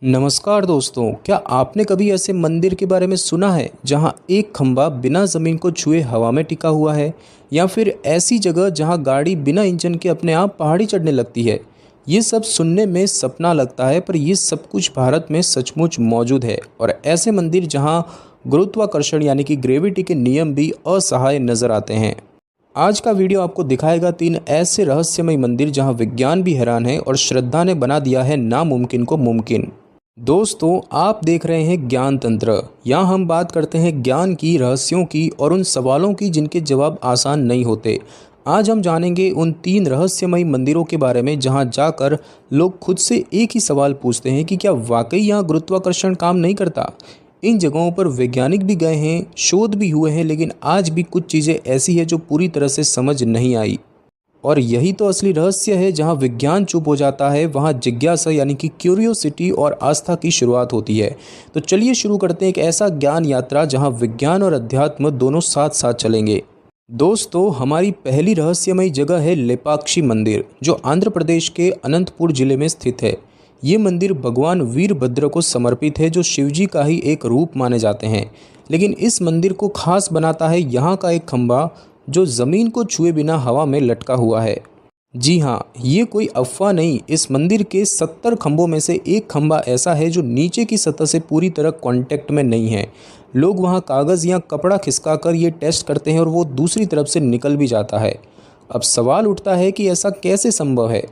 नमस्कार दोस्तों, क्या आपने कभी ऐसे मंदिर के बारे में सुना है जहां एक खंभा बिना ज़मीन को छुए हवा में टिका हुआ है, या फिर ऐसी जगह जहां गाड़ी बिना इंजन के अपने आप पहाड़ी चढ़ने लगती है। ये सब सुनने में सपना लगता है, पर ये सब कुछ भारत में सचमुच मौजूद है। और ऐसे मंदिर जहां गुरुत्वाकर्षण यानी कि ग्रेविटी के नियम भी असहाय नज़र आते हैं। आज का वीडियो आपको दिखाएगा 3 ऐसे रहस्यमय मंदिर जहां विज्ञान भी हैरान है और श्रद्धा ने बना दिया है नामुमकिन को मुमकिन। दोस्तों, आप देख रहे हैं ज्ञान तंत्र। यहाँ हम बात करते हैं ज्ञान की, रहस्यों की और उन सवालों की जिनके जवाब आसान नहीं होते। आज हम जानेंगे उन 3 रहस्यमय मंदिरों के बारे में जहाँ जाकर लोग खुद से एक ही सवाल पूछते हैं कि क्या वाकई यहाँ गुरुत्वाकर्षण काम नहीं करता। इन जगहों पर वैज्ञानिक भी गए हैं, शोध भी हुए हैं, लेकिन आज भी कुछ चीज़ें ऐसी है जो पूरी तरह से समझ नहीं आई। और यही तो असली रहस्य है। जहाँ विज्ञान चुप हो जाता है वहाँ जिज्ञासा यानी कि क्यूरियोसिटी और आस्था की शुरुआत होती है। तो चलिए शुरू करते हैं एक ऐसा ज्ञान यात्रा जहाँ विज्ञान और अध्यात्म दोनों साथ साथ चलेंगे। दोस्तों, हमारी पहली रहस्यमयी जगह है लेपाक्षी मंदिर, जो आंध्र प्रदेश के अनंतपुर जिले में स्थित है। ये मंदिर भगवान वीरभद्र को समर्पित है, जो शिवजी का ही एक रूप माने जाते हैं। लेकिन इस मंदिर को खास बनाता है यहाँ का एक खंभा जो ज़मीन को छुए बिना हवा में लटका हुआ है। जी हाँ, ये कोई अफवाह नहीं। इस मंदिर के 70 खंभों में से एक खंभा ऐसा है जो नीचे की सतह से पूरी तरह कांटेक्ट में नहीं है। लोग वहाँ कागज़ या कपड़ा खिसका कर ये टेस्ट करते हैं और वो दूसरी तरफ से निकल भी जाता है। अब सवाल उठता है कि ऐसा कैसे संभव है।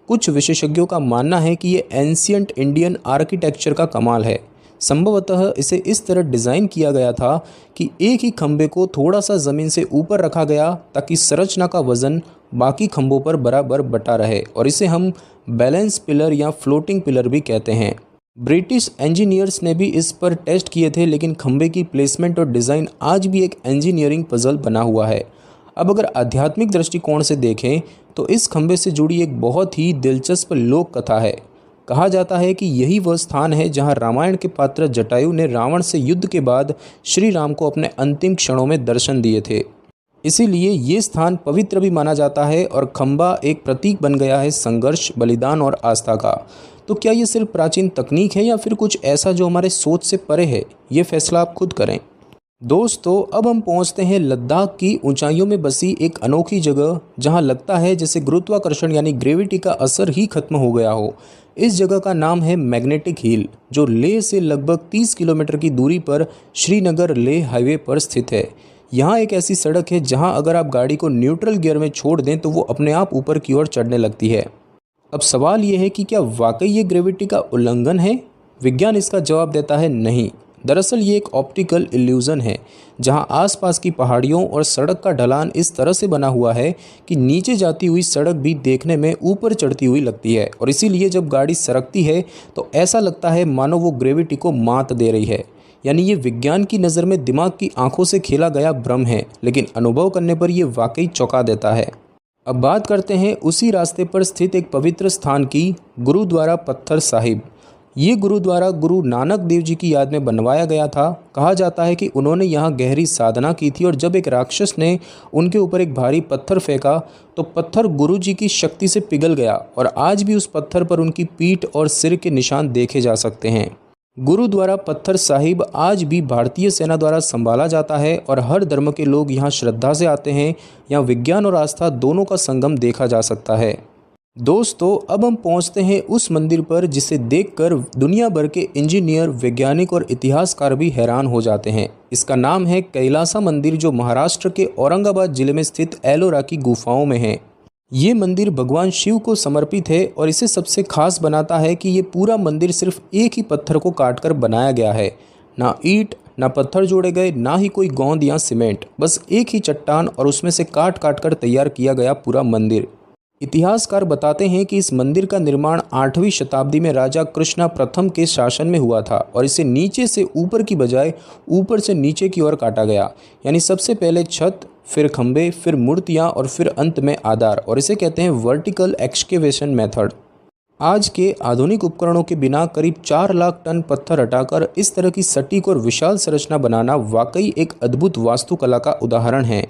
कुछ विशेषज्ञों का मानना है कि ये एंशियंट इंडियन आर्किटेक्चर का कमाल है। संभवतः इसे इस तरह डिज़ाइन किया गया था कि एक ही खंभे को थोड़ा सा ज़मीन से ऊपर रखा गया ताकि संरचना का वज़न बाकी खंभों पर बराबर बटा रहे, और इसे हम बैलेंस पिलर या फ्लोटिंग पिलर भी कहते हैं। ब्रिटिश इंजीनियर्स ने भी इस पर टेस्ट किए थे, लेकिन खंभे की प्लेसमेंट और डिज़ाइन आज भी एक इंजीनियरिंग पजल बना हुआ है। अब अगर आध्यात्मिक दृष्टिकोण से देखें तो इस खंभे से जुड़ी एक बहुत ही दिलचस्प लोक कथा है। कहा जाता है कि यही वह स्थान है जहां रामायण के पात्र जटायु ने रावण से युद्ध के बाद श्री राम को अपने अंतिम क्षणों में दर्शन दिए थे। इसीलिए ये स्थान पवित्र भी माना जाता है और खंभा एक प्रतीक बन गया है संघर्ष, बलिदान और आस्था का। तो क्या ये सिर्फ प्राचीन तकनीक है या फिर कुछ ऐसा जो हमारे सोच से परे है? ये फैसला आप खुद करें। दोस्तों, अब हम पहुंचते हैं लद्दाख की ऊंचाइयों में बसी एक अनोखी जगह जहां लगता है जैसे गुरुत्वाकर्षण यानी ग्रेविटी का असर ही खत्म हो गया हो। इस जगह का नाम है मैग्नेटिक हिल, जो लेह से लगभग 30 किलोमीटर की दूरी पर श्रीनगर लेह हाईवे पर स्थित है। यहाँ एक ऐसी सड़क है जहाँ अगर आप गाड़ी को न्यूट्रल गियर में छोड़ दें तो वो अपने आप ऊपर की ओर चढ़ने लगती है। अब सवाल ये है कि क्या वाकई ये ग्रेविटी का उल्लंघन है? विज्ञान इसका जवाब देता है नहीं। दरअसल ये एक ऑप्टिकल इल्यूज़न है, जहां आसपास की पहाड़ियों और सड़क का ढलान इस तरह से बना हुआ है कि नीचे जाती हुई सड़क भी देखने में ऊपर चढ़ती हुई लगती है, और इसीलिए जब गाड़ी सरकती है तो ऐसा लगता है मानो वो ग्रेविटी को मात दे रही है। यानी ये विज्ञान की नज़र में दिमाग की आंखों से खेला गया भ्रम है, लेकिन अनुभव करने पर यह वाकई चौंका देता है। अब बात करते हैं उसी रास्ते पर स्थित एक पवित्र स्थान की, गुरुद्वारा पत्थर साहिब। ये गुरुद्वारा गुरु नानक देव जी की याद में बनवाया गया था। कहा जाता है कि उन्होंने यहाँ गहरी साधना की थी और जब एक राक्षस ने उनके ऊपर एक भारी पत्थर फेंका तो पत्थर गुरु जी की शक्ति से पिघल गया, और आज भी उस पत्थर पर उनकी पीठ और सिर के निशान देखे जा सकते हैं। गुरुद्वारा पत्थर साहिब आज भी भारतीय सेना द्वारा संभाला जाता है और हर धर्म के लोग यहाँ श्रद्धा से आते हैं। यहाँ विज्ञान और आस्था दोनों का संगम देखा जा सकता है। दोस्तों, अब हम पहुंचते हैं उस मंदिर पर जिसे देखकर दुनिया भर के इंजीनियर, वैज्ञानिक और इतिहासकार भी हैरान हो जाते हैं। इसका नाम है कैलासा मंदिर, जो महाराष्ट्र के औरंगाबाद जिले में स्थित एलोरा की गुफाओं में है। ये मंदिर भगवान शिव को समर्पित है और इसे सबसे खास बनाता है कि ये पूरा मंदिर सिर्फ एक ही पत्थर को काटकर बनाया गया है। ना ईंट, ना पत्थर जोड़े गए, ना ही कोई गोंद या सीमेंट, बस एक ही चट्टान और उसमें से काट काट कर तैयार किया गया पूरा मंदिर। इतिहासकार बताते हैं कि इस मंदिर का निर्माण 8वीं शताब्दी में राजा कृष्णा प्रथम के शासन में हुआ था और इसे नीचे से ऊपर की बजाय ऊपर से नीचे की ओर काटा गया। यानी सबसे पहले छत, फिर खंभे, फिर मूर्तियां और फिर अंत में आधार, और इसे कहते हैं वर्टिकल एक्सकेवेशन मेथड। आज के आधुनिक उपकरणों के बिना करीब 4 लाख टन पत्थर हटाकर इस तरह की सटीक और विशाल संरचना बनाना वाकई एक अद्भुत वास्तुकला का उदाहरण है।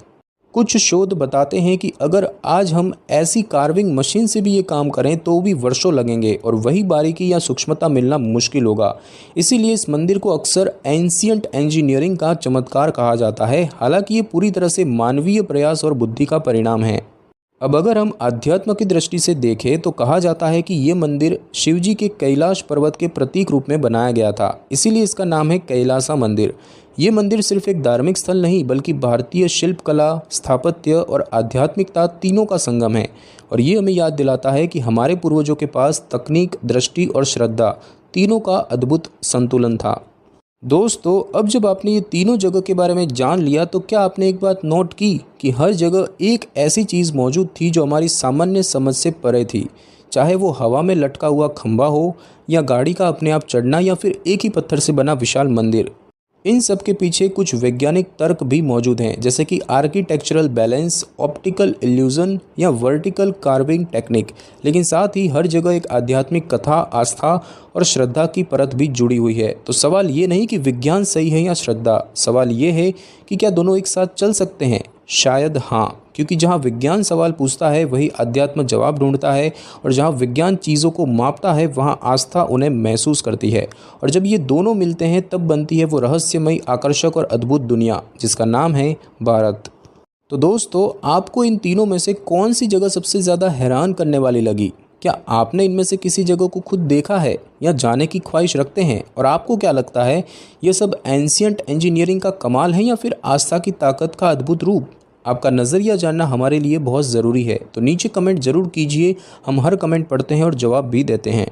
कुछ शोध बताते हैं कि अगर आज हम ऐसी कार्विंग मशीन से भी ये काम करें तो भी वर्षों लगेंगे और वही बारीकी या सूक्ष्मता मिलना मुश्किल होगा। इसीलिए इस मंदिर को अक्सर एंशियंट इंजीनियरिंग का चमत्कार कहा जाता है, हालांकि ये पूरी तरह से मानवीय प्रयास और बुद्धि का परिणाम है। अब अगर हम अध्यात्म की दृष्टि से देखें तो कहा जाता है कि ये मंदिर शिवजी के कैलाश पर्वत के प्रतीक रूप में बनाया गया था, इसीलिए इसका नाम है कैलासा मंदिर। ये मंदिर सिर्फ एक धार्मिक स्थल नहीं बल्कि भारतीय शिल्पकला, स्थापत्य और आध्यात्मिकता तीनों का संगम है। और ये हमें याद दिलाता है कि हमारे पूर्वजों के पास तकनीक, दृष्टि और श्रद्धा तीनों का अद्भुत संतुलन था। दोस्तों, अब जब आपने ये तीनों जगह के बारे में जान लिया तो क्या आपने एक बात नोट की कि हर जगह एक ऐसी चीज़ मौजूद थी जो हमारी सामान्य समझ से परे थी। चाहे वो हवा में लटका हुआ खंभा हो या गाड़ी का अपने आप चढ़ना या फिर एक ही पत्थर से बना विशाल मंदिर, इन सब के पीछे कुछ वैज्ञानिक तर्क भी मौजूद हैं, जैसे कि आर्किटेक्चरल बैलेंस, ऑप्टिकल इल्यूजन या वर्टिकल कार्विंग टेक्निक। लेकिन साथ ही हर जगह एक आध्यात्मिक कथा, आस्था और श्रद्धा की परत भी जुड़ी हुई है। तो सवाल ये नहीं कि विज्ञान सही है या श्रद्धा, सवाल ये है कि क्या दोनों एक साथ चल सकते हैं। शायद हाँ, क्योंकि जहाँ विज्ञान सवाल पूछता है वही अध्यात्म जवाब ढूंढता है, और जहाँ विज्ञान चीज़ों को मापता है वहाँ आस्था उन्हें महसूस करती है। और जब ये दोनों मिलते हैं तब बनती है वो रहस्यमयी, आकर्षक और अद्भुत दुनिया जिसका नाम है भारत। तो दोस्तों, आपको इन तीनों में से कौन सी जगह सबसे ज़्यादा हैरान करने वाली लगी? क्या आपने इनमें से किसी जगह को खुद देखा है या जाने की ख्वाहिश रखते हैं? और आपको क्या लगता है, ये सब एंशियंट इंजीनियरिंग का कमाल है या फिर आस्था की ताकत का अद्भुत रूप? आपका नज़रिया जानना हमारे लिए बहुत ज़रूरी है, तो नीचे कमेंट ज़रूर कीजिए। हम हर कमेंट पढ़ते हैं और जवाब भी देते हैं।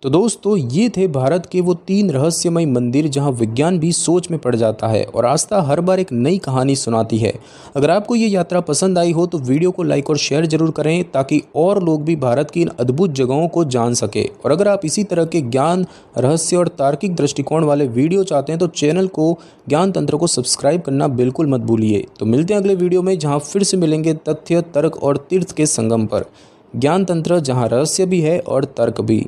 तो दोस्तों, ये थे भारत के वो 3 रहस्यमय मंदिर जहां विज्ञान भी सोच में पड़ जाता है और आस्था हर बार एक नई कहानी सुनाती है। अगर आपको ये यात्रा पसंद आई हो तो वीडियो को लाइक और शेयर जरूर करें ताकि और लोग भी भारत की इन अद्भुत जगहों को जान सके। और अगर आप इसी तरह के ज्ञान, रहस्य और तार्किक दृष्टिकोण वाले वीडियो चाहते हैं तो चैनल को, ज्ञान तंत्र को सब्सक्राइब करना बिल्कुल मत भूलिए। तो मिलते हैं अगले वीडियो में, जहाँ फिर से मिलेंगे तथ्य, तर्क और तीर्थ के संगम पर। ज्ञान तंत्र, जहाँ रहस्य भी है और तर्क भी।